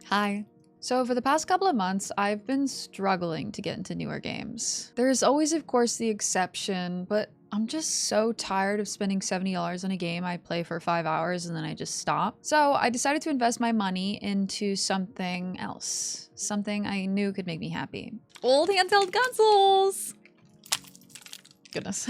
Hi. So for the past couple of months, I've been struggling to get into newer games. There is always, of course, the exception, but I'm just so tired of spending $70 on a game I play for 5 hours and then I just stop. So I decided to invest my money into something else. Something I knew could make me happy. Old handheld consoles! Goodness.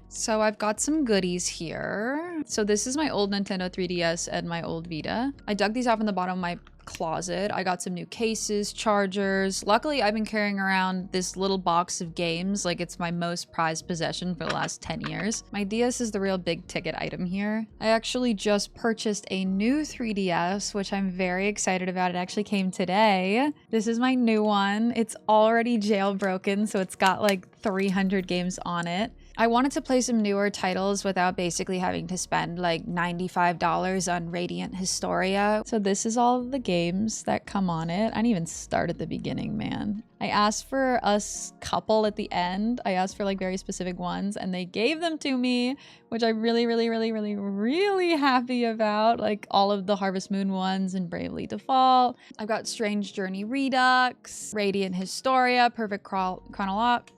So I've got some goodies here. So this is my old Nintendo 3DS and my old Vita. I dug these out from the bottom of my closet. I got some new cases, chargers. Luckily, I've been carrying around this little box of games like it's my most prized possession for the last 10 years. My DS is the real big ticket item here. I actually just purchased a new 3DS, which I'm very excited about. It actually came today. This is my new one. It's already jailbroken, so it's got like 300 games on it. I wanted to play some newer titles without basically having to spend like $95 on Radiant Historia. So this is all the games that come on it. I didn't even start at the beginning, man. I asked for a couple at the end. I asked for like very specific ones and they gave them to me, which I'm really happy about. Like all of the Harvest Moon ones and Bravely Default. I've got Strange Journey Redux, Radiant Historia, Perfect Chronology.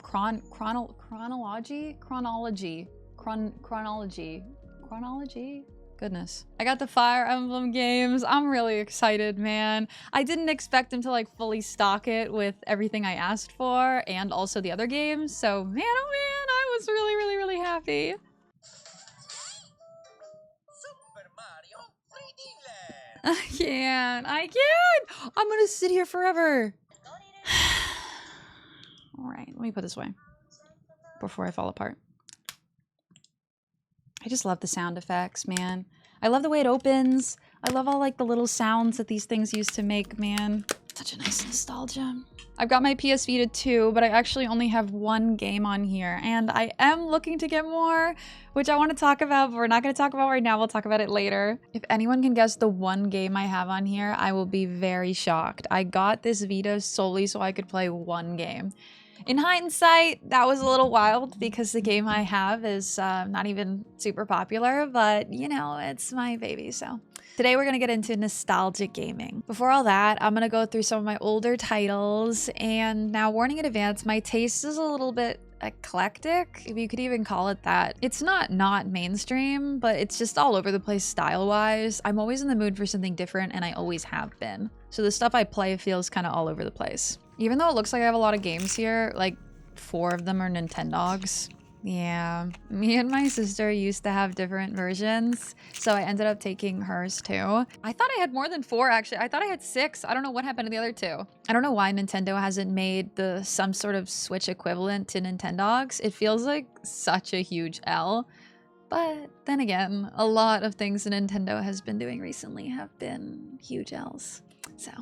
Goodness. I got the Fire Emblem games. I'm really excited, man. I didn't expect them to like fully stock it with everything I asked for and also the other games. So man, oh man, I was really happy. Super Mario 3D Land. I can't. I'm gonna sit here forever. All right, let me put this away before I fall apart. I just love the sound effects, man. I love the way it opens. I love all like the little sounds that these things used to make, man. Such a nice nostalgia. I've got my PS Vita 2, but I actually only have one game on here, and I am looking to get more, which I want to talk about, but we're not going to talk about right now. We'll talk about it later. If anyone can guess the one game I have on here, I will be very shocked. I got this Vita solely so I could play one game. In hindsight, that was a little wild because the game I have is not even super popular, but you know, it's my baby, so. Today we're gonna get into nostalgic gaming. Before all that, I'm gonna go through some of my older titles, and now warning in advance, my taste is a little bit eclectic, if you could even call it that. It's not mainstream, but it's just all over the place style-wise. I'm always in the mood for something different, and I always have been. So the stuff I play feels kind of all over the place. Even though it looks like I have a lot of games here, like 4 of them are Nintendogs. Yeah, me and my sister used to have different versions, so I ended up taking hers too. I thought I had more than 4 actually. I thought I had 6. I don't know what happened to the other 2. I don't know why Nintendo hasn't made some sort of Switch equivalent to Nintendogs. It feels like such a huge L. But then again, a lot of things Nintendo has been doing recently have been huge L's. So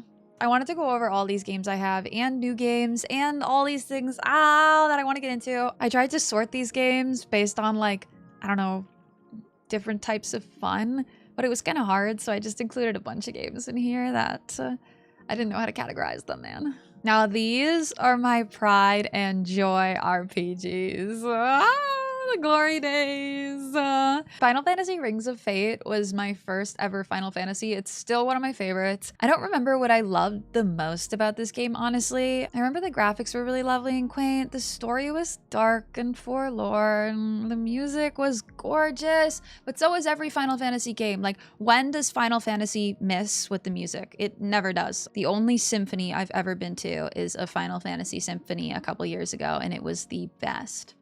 I wanted to go over all these games I have and new games and all these things that I want to get into. I tried to sort these games based on like, I don't know, different types of fun, but it was kind of hard. So I just included a bunch of games in here that I didn't know how to categorize them, man. Now these are my pride and joy RPGs. The glory days. Final Fantasy Rings of Fate was my first ever Final Fantasy. It's still one of my favorites. I don't remember what I loved the most about this game, honestly. I remember the graphics were really lovely and quaint. The story was dark and forlorn. The music was gorgeous, but so was every Final Fantasy game. Like, when does Final Fantasy miss with the music? It never does. The only symphony I've ever been to is a Final Fantasy symphony a couple years ago, and it was the best.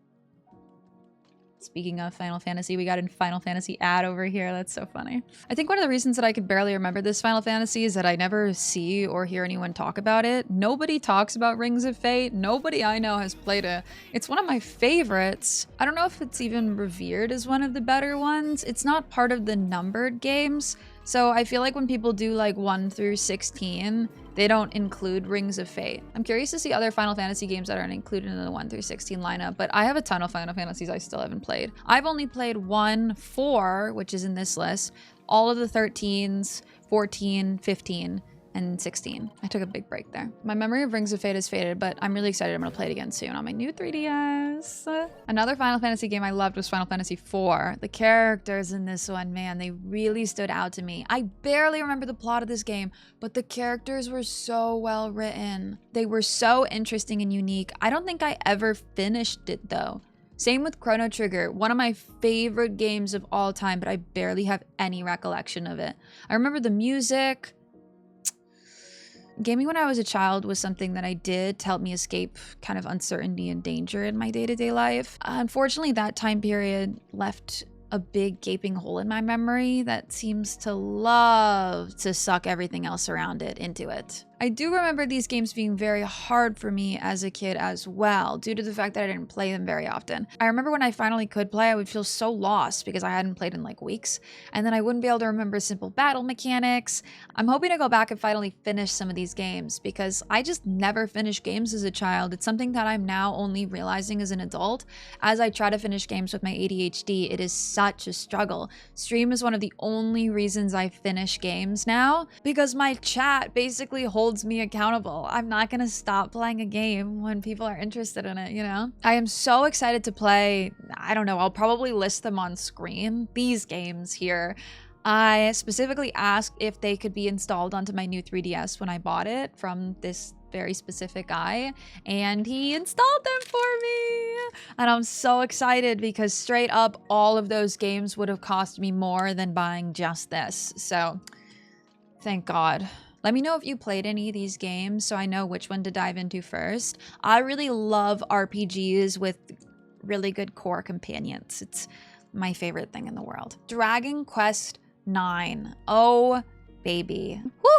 Speaking of Final Fantasy, we got a Final Fantasy ad over here. That's so funny. I think one of the reasons that I could barely remember this Final Fantasy is that I never see or hear anyone talk about it. Nobody talks about Rings of Fate. Nobody I know has played it. It's one of my favorites. I don't know if it's even revered as one of the better ones. It's not part of the numbered games. So I feel like when people do like 1 through 16, they don't include Rings of Fate. I'm curious to see other Final Fantasy games that aren't included in the 1 through 16 lineup, but I have a ton of Final Fantasies I still haven't played. I've only played 1, 4, which is in this list, all of the 13s, 14, 15, and 16. I took a big break there. My memory of Rings of Fate has faded, but I'm really excited I'm gonna play it again soon on my new 3DS. Yes. Another Final Fantasy game I loved was Final Fantasy IV. The characters in this one, man, they really stood out to me. I barely remember the plot of this game, but the characters were so well written. They were so interesting and unique. I don't think I ever finished it though. Same with Chrono Trigger, one of my favorite games of all time, but I barely have any recollection of it. I remember the music. Gaming when I was a child was something that I did to help me escape kind of uncertainty and danger in my day-to-day life. Unfortunately, that time period left a big gaping hole in my memory that seems to love to suck everything else around it into it. I do remember these games being very hard for me as a kid as well, due to the fact that I didn't play them very often. I remember when I finally could play, I would feel so lost because I hadn't played in like weeks, and then I wouldn't be able to remember simple battle mechanics. I'm hoping to go back and finally finish some of these games because I just never finished games as a child. It's something that I'm now only realizing as an adult. As I try to finish games with my ADHD, it is such a struggle. Stream is one of the only reasons I finish games now because my chat basically holds me accountable. I'm not gonna stop playing a game when people are interested in it, you know? I am so excited to play, I don't know, I'll probably list them on screen, these games here. I specifically asked if they could be installed onto my new 3DS when I bought it from this very specific guy, and he installed them for me. And I'm so excited because straight up, all of those games would have cost me more than buying just this. So, thank God. Let me know if you played any of these games so I know which one to dive into first. I really love RPGs with really good core companions. It's my favorite thing in the world. Dragon Quest IX. Oh, baby. Woo!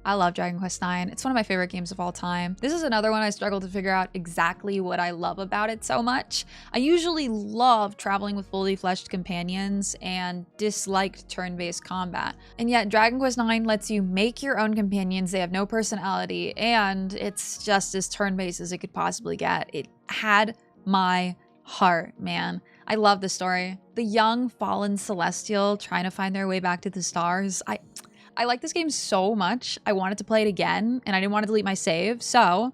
I love Dragon Quest IX. It's one of my favorite games of all time. This is another one I struggled to figure out exactly what I love about it so much. I usually love traveling with fully fleshed companions and disliked turn-based combat. And yet Dragon Quest IX lets you make your own companions. They have no personality and it's just as turn-based as it could possibly get. It had my heart, man. I love the story. The young fallen celestial trying to find their way back to the stars. I like this game so much. I wanted to play it again, and I didn't want to delete my save, so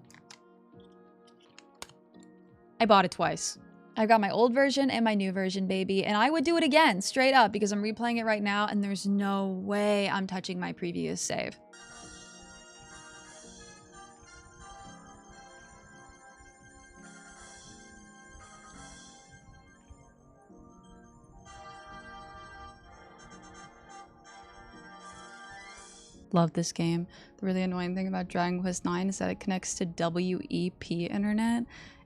I bought it twice. I've got my old version and my new version, baby, and I would do it again, straight up, because I'm replaying it right now, and there's no way I'm touching my previous save. Love this game. The really annoying thing about Dragon Quest IX is that it connects to WEP internet.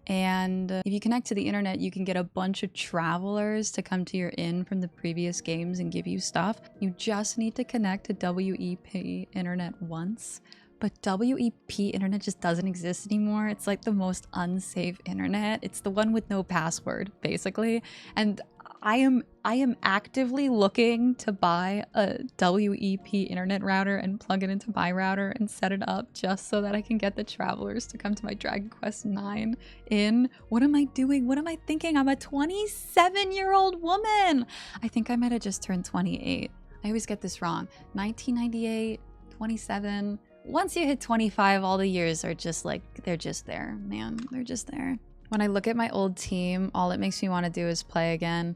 And if you connect to the internet, you can get a bunch of travelers to come to your inn from the previous games and give you stuff. You just need to connect to WEP internet once. But WEP internet just doesn't exist anymore. It's like the most unsafe internet. It's the one with no password, basically. And I am actively looking to buy a WEP internet router and plug it into my router and set it up just so that I can get the travelers to come to my Dragon Quest IX in. What am I doing? What am I thinking? I'm a 27-year-old woman. I think I might have just turned 28. I always get this wrong. 1998, 27. Once you hit 25, all the years are just like, they're just there, man. They're just there. When I look at my old team, all it makes me want to do is play again.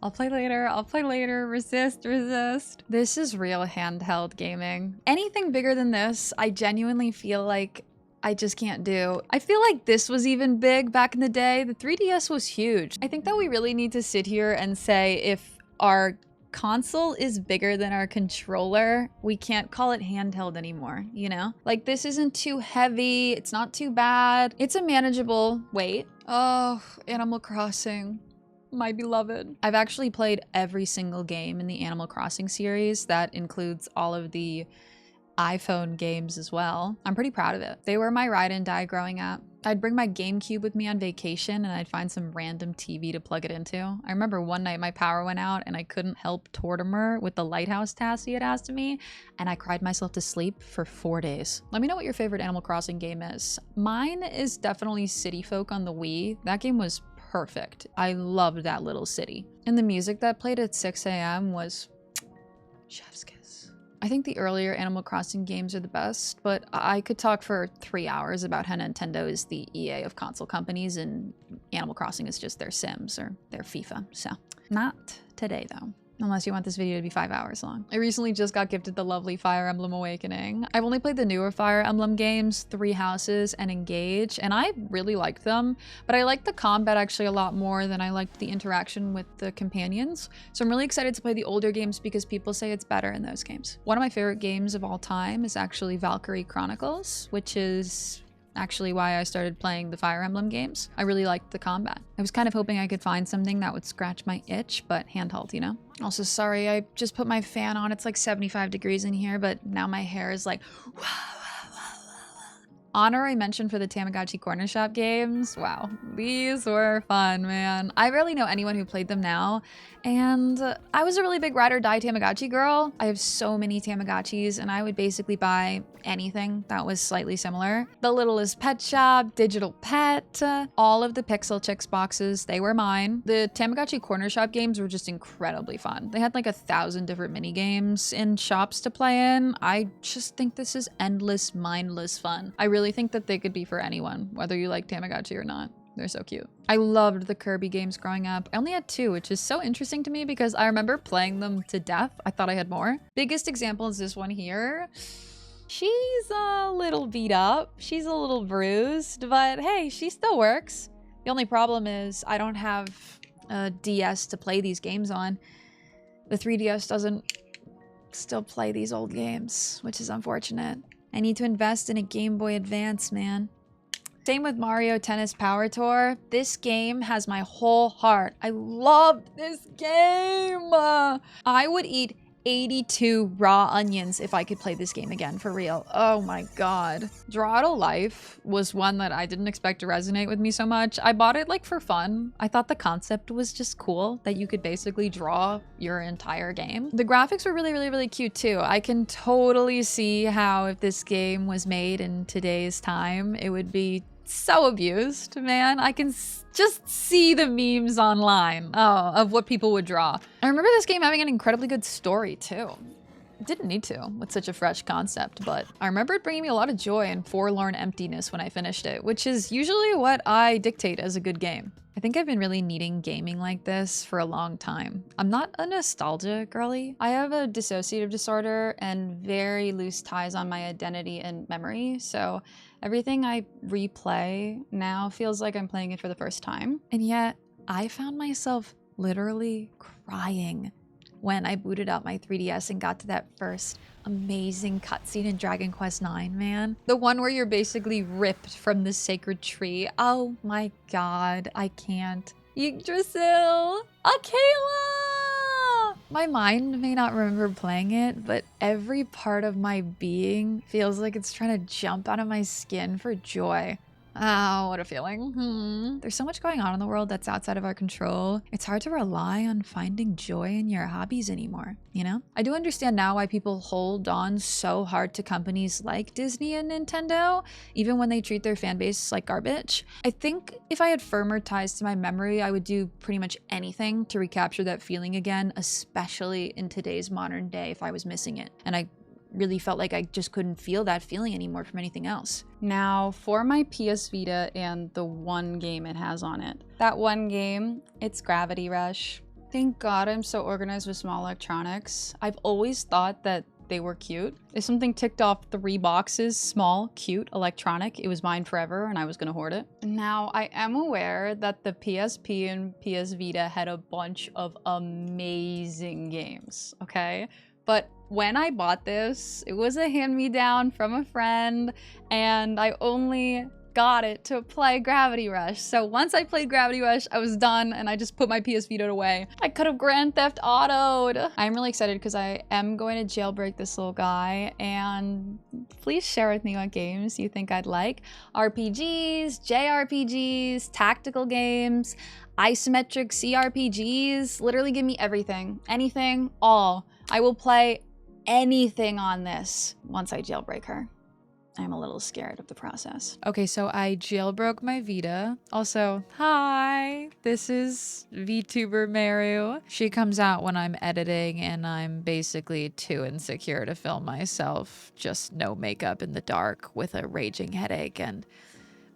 I'll play later, resist. This is real handheld gaming. Anything bigger than this, I genuinely feel like I just can't do. I feel like this was even big back in the day. The 3DS was huge. I think that we really need to sit here and say if our console is bigger than our controller, we can't call it handheld anymore, you know? Like, this isn't too heavy, it's not too bad. It's a manageable weight. Oh, Animal Crossing. My beloved. I've actually played every single game in the Animal Crossing series. That includes all of the iPhone games as well. I'm pretty proud of it. They were my ride and die growing up. I'd bring my GameCube with me on vacation and I'd find some random TV to plug it into. I remember one night my power went out and I couldn't help Tortimer with the lighthouse task he had asked me, and I cried myself to sleep for 4 days. Let me know what your favorite Animal Crossing game is. Mine is definitely City Folk on the Wii. That game was perfect. I loved that little city. And the music that played at 6 a.m. was chef's kiss. I think the earlier Animal Crossing games are the best, but I could talk for 3 hours about how Nintendo is the EA of console companies and Animal Crossing is just their Sims or their FIFA. So not today though. Unless you want this video to be 5 hours long. I recently just got gifted the lovely Fire Emblem Awakening. I've only played the newer Fire Emblem games, Three Houses and Engage, and I really liked them, but I liked the combat actually a lot more than I liked the interaction with the companions. So I'm really excited to play the older games because people say it's better in those games. One of my favorite games of all time is actually Valkyrie Chronicles, which is actually why I started playing the Fire Emblem games. I really liked the combat. I was kind of hoping I could find something that would scratch my itch, but handheld, you know? Also, sorry, I just put my fan on. It's like 75 degrees in here, but now my hair is like, Honor I mentioned for the Tamagotchi Corner Shop games. Wow, these were fun, man. I barely know anyone who played them now, and I was a really big ride or die Tamagotchi girl. I have so many Tamagotchis, and I would basically buy anything that was slightly similar. The Littlest Pet Shop, Digital Pet, all of the Pixel Chicks boxes, they were mine. The Tamagotchi Corner Shop games were just incredibly fun. They had like 1,000 different mini games in shops to play in. I just think this is endless, mindless fun. I really think that they could be for anyone, whether you like Tamagotchi or not. They're so cute. I loved the Kirby games growing up. I only had 2, which is so interesting to me because I remember playing them to death. I thought I had more. Biggest example is this one here. She's a little beat up. She's a little bruised, but hey, she still works. The only problem is I don't have a DS to play these games on. The 3DS doesn't still play these old games, which is unfortunate. I need to invest in a Game Boy Advance, man. Same with Mario Tennis Power Tour. This game has my whole heart. I love this game. I would eat 82 raw onions if I could play this game again, for real. Oh my god. Draw Out a Life was one that I didn't expect to resonate with me so much. I bought it like for fun. I thought the concept was just cool, that you could basically draw your entire game. The graphics were really cute too. I can totally see how if this game was made in today's time, it would be so abused, man. I can just see the memes online of what people would draw. I remember this game having an incredibly good story too. It didn't need to with such a fresh concept, but I remember it bringing me a lot of joy and forlorn emptiness when I finished it, which is usually what I dictate as a good game. I think I've been really needing gaming like this for a long time. I'm not a nostalgia girly. I have a dissociative disorder and very loose ties on my identity and memory, so everything I replay now feels like I'm playing it for the first time. And yet, I found myself literally crying when I booted up my 3DS and got to that first amazing cutscene in Dragon Quest IX, man. The one where you're basically ripped from the sacred tree. Oh my god, I can't. Yggdrasil! Akela! My mind may not remember playing it, but every part of my being feels like it's trying to jump out of my skin for joy. Oh, what a feeling. There's so much going on in the world that's outside of our control. It's hard to rely on finding joy in your hobbies anymore, you know? I do understand now why people hold on so hard to companies like Disney and Nintendo, even when they treat their fan base like garbage. I think if I had firmer ties to my memory, I would do pretty much anything to recapture that feeling again, especially in today's modern day if I was missing it. And I really felt like I just couldn't feel that feeling anymore from anything else. Now, for my PS Vita and the one game it has on it. That one game, it's Gravity Rush. Thank God I'm so organized with small electronics. I've always thought that they were cute. If something ticked off 3 boxes, small, cute, electronic, it was mine forever and I was gonna hoard it. Now, I am aware that the PSP and PS Vita had a bunch of amazing games, okay? But when I bought this, it was a hand-me-down from a friend, and I only got it to play Gravity Rush. So once I played Gravity Rush, I was done, and I just put my PS Vita away. I could have Grand Theft Auto'd. I'm really excited because I am going to jailbreak this little guy, and please share with me what games you think I'd like. RPGs, JRPGs, tactical games, isometric CRPGs. Literally give me everything. Anything, all. I will play anything on this once I jailbreak her. I'm a little scared of the process. Okay, so I jailbroke my Vita. Also, hi, this is VTuber Meru. She comes out when I'm editing and I'm basically too insecure to film myself. Just no makeup in the dark with a raging headache and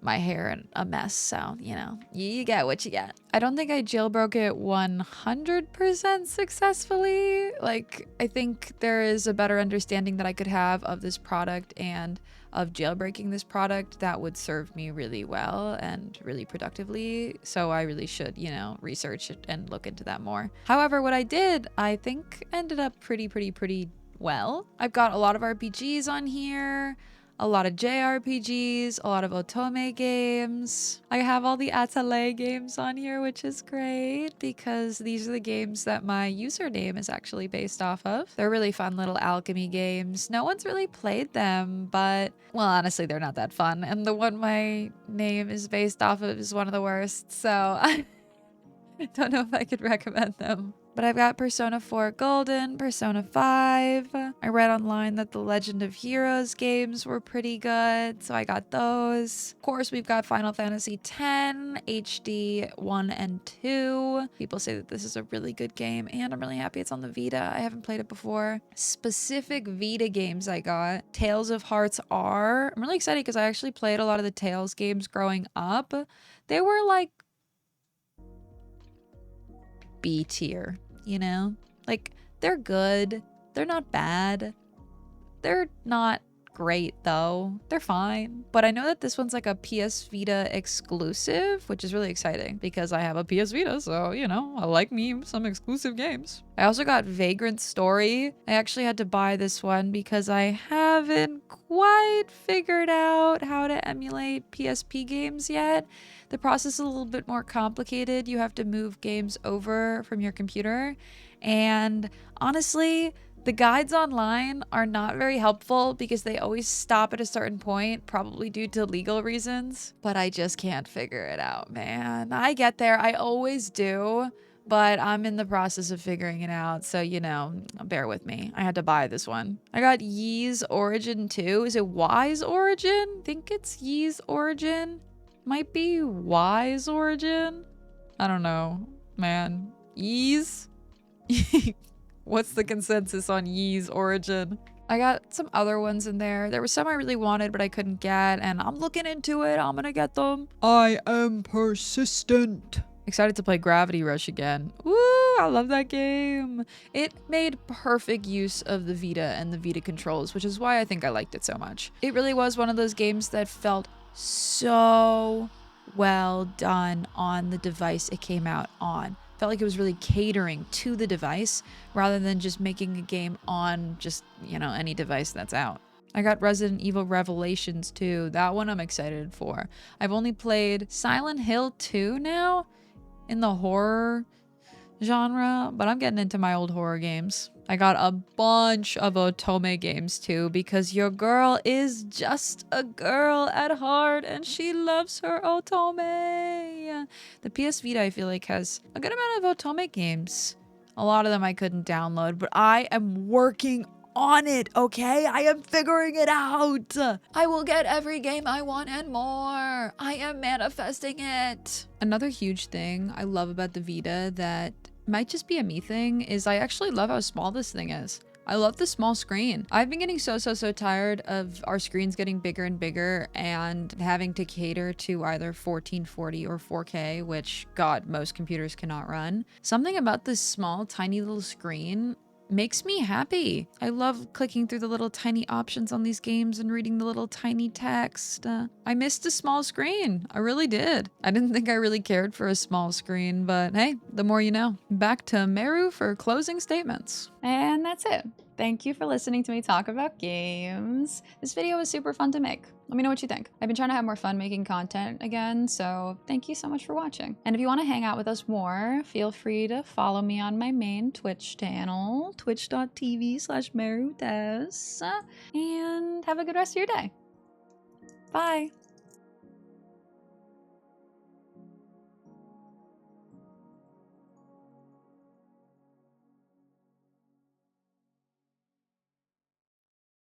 my hair a mess, so, you know, you get what you get. I don't think I jailbroke it 100% successfully. Like, I think there is a better understanding that I could have of this product and of jailbreaking this product that would serve me really well and really productively. So I really should, you know, research it and look into that more. However, what I did, I think ended up pretty well. I've got a lot of RPGs on here, a lot of JRPGs, a lot of otome games. I have all the Atelier games on here, which is great because these are the games that my username is actually based off of. They're really fun little alchemy games. No one's really played them, but, well, honestly, they're not that fun. And the one my name is based off of is one of the worst, so I don't know if I could recommend them. But I've got Persona 4 Golden, Persona 5. I read online that the Legend of Heroes games were pretty good, so I got those. Of course, we've got Final Fantasy X, HD 1 and 2. People say that this is a really good game, and I'm really happy it's on the Vita. I haven't played it before. Specific Vita games I got. Tales of Hearts R. I'm really excited because I actually played a lot of the Tales games growing up. They were like B tier, you know? Like, they're good. They're not bad. They're not great, though. They're fine. But I know that this one's like a PS Vita exclusive, which is really exciting because I have a PS Vita, so, you know, I like me some exclusive games. I also got Vagrant Story. I actually had to buy this one because I haven't quite figured out how to emulate PSP games yet. The process is a little bit more complicated. You have to move games over from your computer. And honestly, the guides online are not very helpful because they always stop at a certain point, probably due to legal reasons. But I just can't figure it out, man. I get there. I always do. But I'm in the process of figuring it out. So, you know, bear with me. I had to buy this one. I got Ys Origin 2. Is it Y's Origin? I think it's Ys Origin. Might be Y's Origin. I don't know, man. Ys? What's the consensus on Ys Origin? I got some other ones in there. There were some I really wanted, but I couldn't get, and I'm looking into it. I'm gonna get them. I am persistent. Excited to play Gravity Rush again. Woo, I love that game. It made perfect use of the Vita and the Vita controls, which is why I think I liked it so much. It really was one of those games that felt so well done on the device it came out on. Felt like it was really catering to the device rather than just making a game on just, you know, any device that's out. I got Resident Evil Revelations 2. That one I'm excited for. I've only played Silent Hill 2 now in the horror genre, but I'm getting into my old horror games. I got a bunch of otome games too because your girl is just a girl at heart and she loves her otome. The PS Vita, I feel like, has a good amount of otome games. A lot of them I couldn't download, but I am working on it, okay? I am figuring it out. I will get every game I want and more. I am manifesting it. Another huge thing I love about the Vita that might just be a me thing is I actually love how small this thing is. I love the small screen. I've been getting so tired of our screens getting bigger and bigger and having to cater to either 1440 or 4K, which, God, most computers cannot run. Something about this small, tiny little screen makes me happy. I love clicking through the little tiny options on these games and reading the little tiny text. I missed a small screen. I really did. I didn't think I really cared for a small screen, but hey, the more you know. Back to Meru for closing statements. And that's it. Thank you for listening to me talk about games. This video was super fun to make. Let me know what you think. I've been trying to have more fun making content again, so thank you so much for watching. And if you want to hang out with us more, feel free to follow me on my main Twitch channel, twitch.tv/merutes, and have a good rest of your day. Bye.